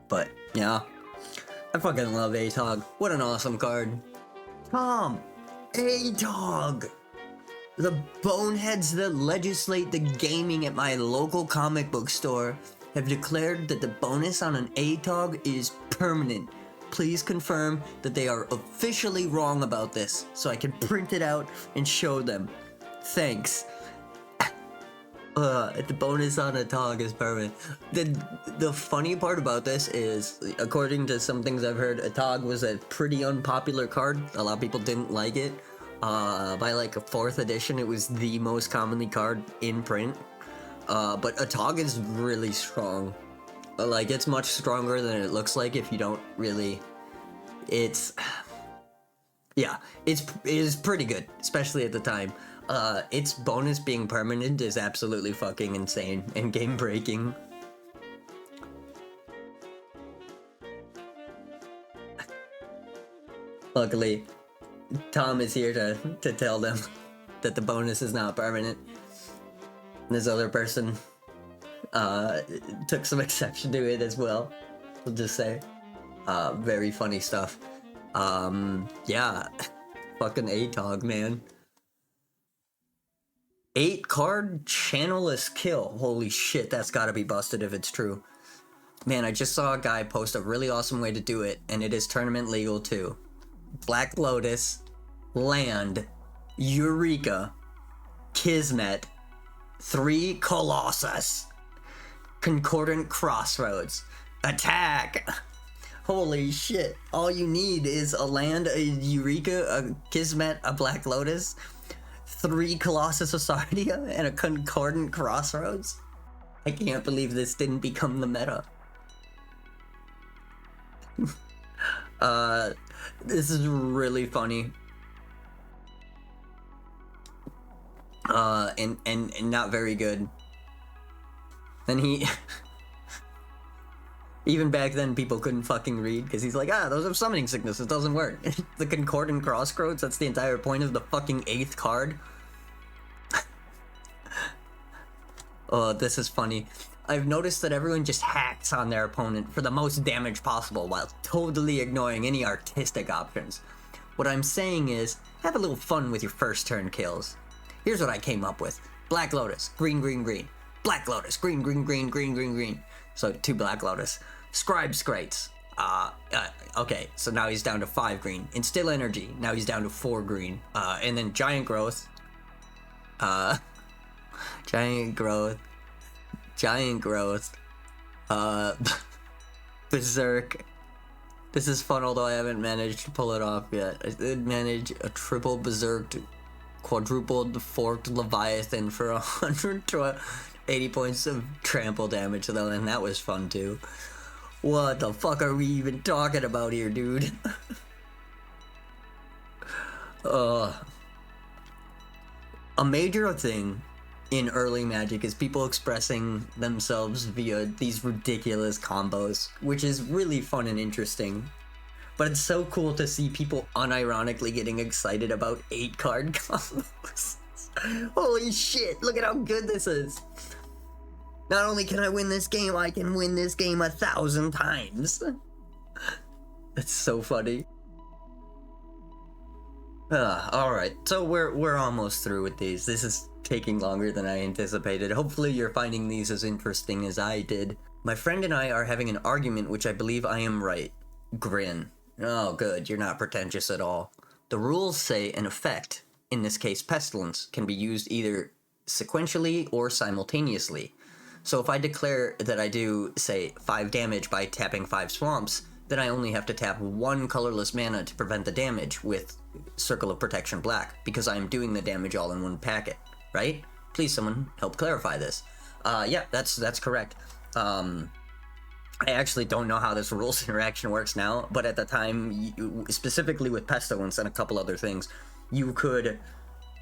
But, yeah. I fucking love Atog. What an awesome card. Tom! Atog! The boneheads that legislate the gaming at my local comic book store have declared that the bonus on an Atog is permanent. Please confirm that they are officially wrong about this, so I can print it out and show them. Thanks. The bonus on Atog is permanent. The funny part about this is, according to some things I've heard, Atog was a pretty unpopular card. A lot of people didn't like it. By like a 4th edition, it was the most commonly card in print. But Atog is really strong. Like, it's much stronger than it looks like if you don't really... It's... Yeah, it is pretty good, especially at the time. Its bonus being permanent is absolutely fucking insane and game-breaking. Luckily, Tom is here to tell them that the bonus is not permanent. This other person took some exception to it as well, we'll just say. Very funny stuff. Yeah, fucking Atog, man. 8 card channelless kill. Holy shit, that's gotta be busted if it's true. Man, I just saw a guy post a really awesome way to do it, and it is tournament legal too. Black Lotus, Land, Eureka, Kismet, 3 Colossus, Concordant Crossroads, Attack! Holy shit, all you need is a Land, a Eureka, a Kismet, a Black Lotus, 3 Colossus of Sardia, and a Concordant Crossroads? I can't believe this didn't become the meta. This is really funny. And not very good. And he... Even back then, people couldn't fucking read, because he's like, those are summoning sickness, it doesn't work. The Concordant Crossroads, that's the entire point of the fucking 8th card. Oh, this is funny. I've noticed that everyone just hacks on their opponent for the most damage possible, while totally ignoring any artistic options. What I'm saying is, have a little fun with your first turn kills. Here's what I came up with. Black Lotus, green, green, green. Black Lotus, green, green, green, green, green, green. So 2 Black Lotus. Scribe Skrates. Okay, so now he's down to 5 green. Instill Energy, now he's down to 4 green. And then Giant Growth. Giant Growth. Berserk. This is fun, although I haven't managed to pull it off yet. I did manage a triple Berserked, quadrupled Forked Leviathan for 180 points of trample damage, though, and that was fun too. What the fuck are we even talking about here, dude? A major thing in early Magic is people expressing themselves via these ridiculous combos, which is really fun and interesting. But it's so cool to see people unironically getting excited about 8 card combos. Holy shit, look at how good this is. Not only can I win this game, I can win this game 1,000 times. That's so funny. Alright, so we're almost through with these. This is taking longer than I anticipated. Hopefully you're finding these as interesting as I did. My friend and I are having an argument which I believe I am right. Grin. Oh good, you're not pretentious at all. The rules say an effect, in this case Pestilence, can be used either sequentially or simultaneously. So if I declare that I do, say, 5 damage by tapping 5 swamps, then I only have to tap 1 colorless mana to prevent the damage with Circle of Protection Black, because I am doing the damage all in one packet, right? Please someone help clarify this. Yeah, that's correct. I actually don't know how this rules interaction works now, but at the time, specifically with Pestilence and a couple other things, you could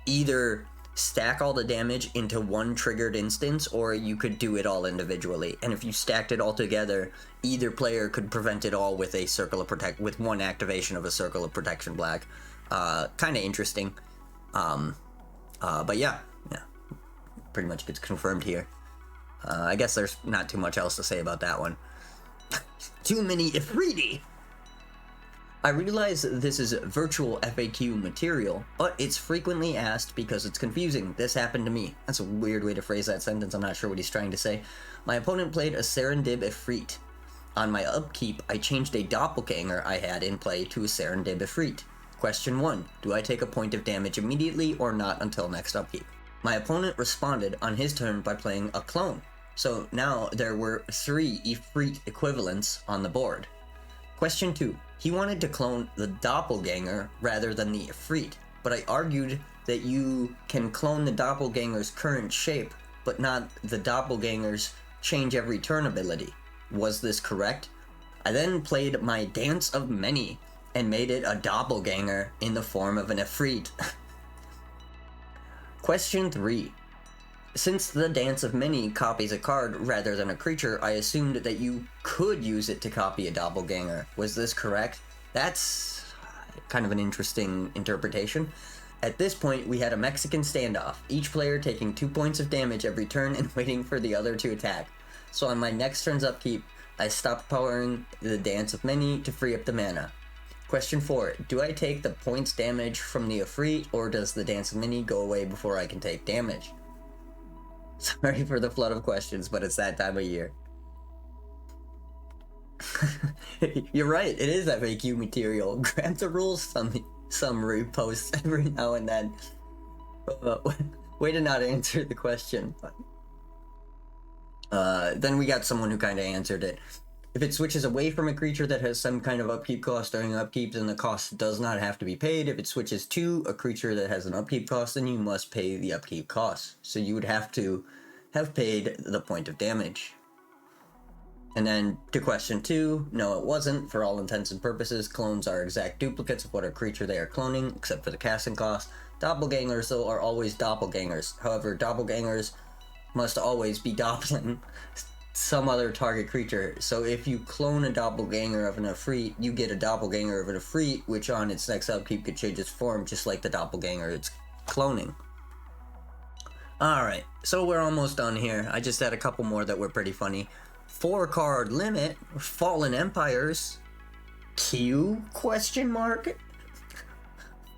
either stack all the damage into one triggered instance, or you could do it all individually. And if you stacked it all together, either player could prevent it all with a circle of with one activation of a circle of protection black. Kind of interesting. But yeah, pretty much gets confirmed here. I guess there's not too much else to say about that one. Too many Ifriti! I realize this is virtual FAQ material, but it's frequently asked because it's confusing. This happened to me. That's a weird way to phrase that sentence. I'm not sure what he's trying to say. My opponent played a Serendib Ifrit. On my upkeep, I changed a doppelganger I had in play to a Serendib Ifrit. Question 1. Do I take a point of damage immediately or not until next upkeep? My opponent responded on his turn by playing a clone. So now there were 3 Ifrit equivalents on the board. Question 2. He wanted to clone the doppelganger rather than the Ifrit, but I argued that you can clone the doppelganger's current shape, but not the doppelganger's change every turn ability. Was this correct? I then played my Dance of Many and made it a doppelganger in the form of an Ifrit. Question 3. Since the Dance of Many copies a card rather than a creature, I assumed that you could use it to copy a doppelganger. Was this correct? That's kind of an interesting interpretation. At this point, we had a Mexican standoff, each player taking 2 points of damage every turn and waiting for the other to attack. So on my next turn's upkeep, I stopped powering the Dance of Many to free up the mana. Question 4. Do I take the points damage from the Ifrit, or does the Dance of Many go away before I can take damage? Sorry for the flood of questions, but it's that time of year. You're right, it is FAQ material. Grab the rules some reposts every now and then. Way to not answer the question. Then we got someone who kind of answered it. If it switches away from a creature that has some kind of upkeep cost during upkeep, then the cost does not have to be paid. If it switches to a creature that has an upkeep cost, then you must pay the upkeep cost. So you would have to have paid the point of damage. And then to question 2, no it wasn't. For all intents and purposes, clones are exact duplicates of what a creature they are cloning, except for the casting cost. Doppelgangers, though, are always doppelgangers. However, doppelgangers must always be doppling some other target creature. So if you clone a doppelganger of an Ifrit, you get a doppelganger of an Ifrit, which on its next upkeep could change its form just like the doppelganger it's cloning. Alright, so we're almost done here. I just had a couple more that were pretty funny. 4-card limit, Fallen Empires, Q? Question mark?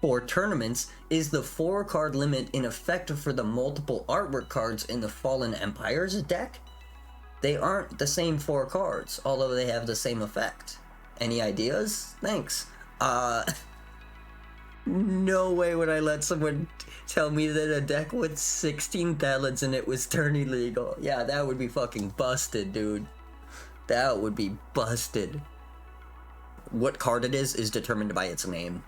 For tournaments, is the 4-card limit in effect for the multiple artwork cards in the Fallen Empires deck? They aren't the same 4 cards, although they have the same effect. Any ideas? Thanks. No way would I let someone tell me that a deck with 16 talents in it was turn illegal. Yeah, that would be fucking busted, dude. That would be busted. What card it is determined by its name.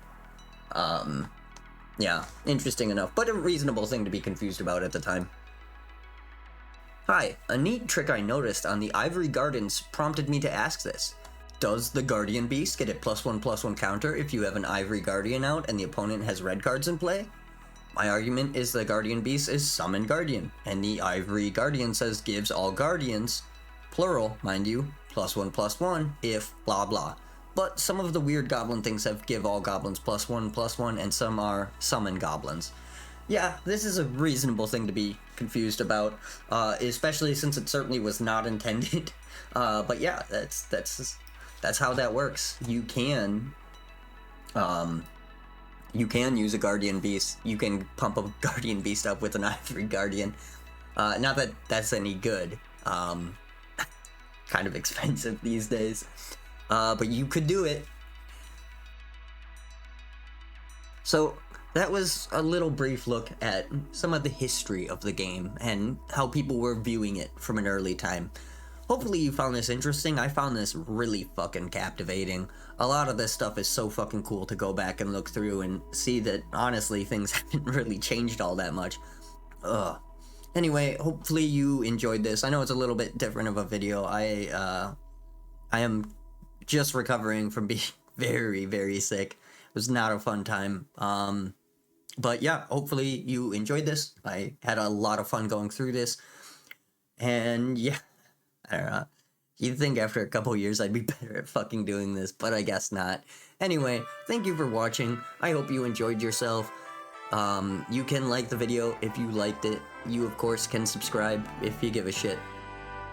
Yeah, interesting enough, but a reasonable thing to be confused about at the time. Hi, a neat trick I noticed on the Ivory Gardens prompted me to ask this. Does the Guardian Beast get a +1/+1 counter if you have an Ivory Guardian out and the opponent has red cards in play? My argument is the Guardian Beast is Summon Guardian, and the Ivory Guardian says gives all Guardians, plural, mind you, +1/+1 if blah blah. But some of the weird goblin things have give all goblins +1/+1 and some are summon goblins. Yeah, this is a reasonable thing to be confused about, especially since it certainly was not intended. But yeah, that's how that works. You can use a Guardian Beast. You can pump a Guardian Beast up with an Ivory Guardian. Not that that's any good. Kind of expensive these days. But you could do it. So that was a little brief look at some of the history of the game and how people were viewing it from an early time. Hopefully you found this interesting. I found this really fucking captivating. A lot of this stuff is so fucking cool to go back and look through and see that honestly things haven't really changed all that much. Anyway, hopefully you enjoyed this. I know it's a little bit different of a video. I am just recovering from being very, very sick. It was not a fun time. But yeah, hopefully you enjoyed this. I had a lot of fun going through this. And yeah, I don't know. You'd think after a couple years I'd be better at fucking doing this, but I guess not. Anyway, thank you for watching. I hope you enjoyed yourself. You can like the video if you liked it. You, of course, can subscribe if you give a shit.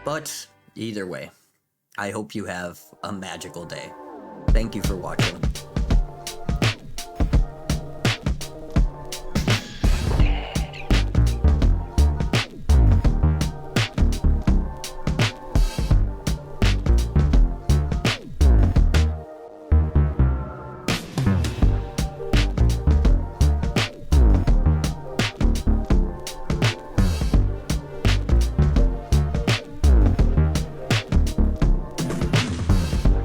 But either way, I hope you have a magical day. Thank you for watching.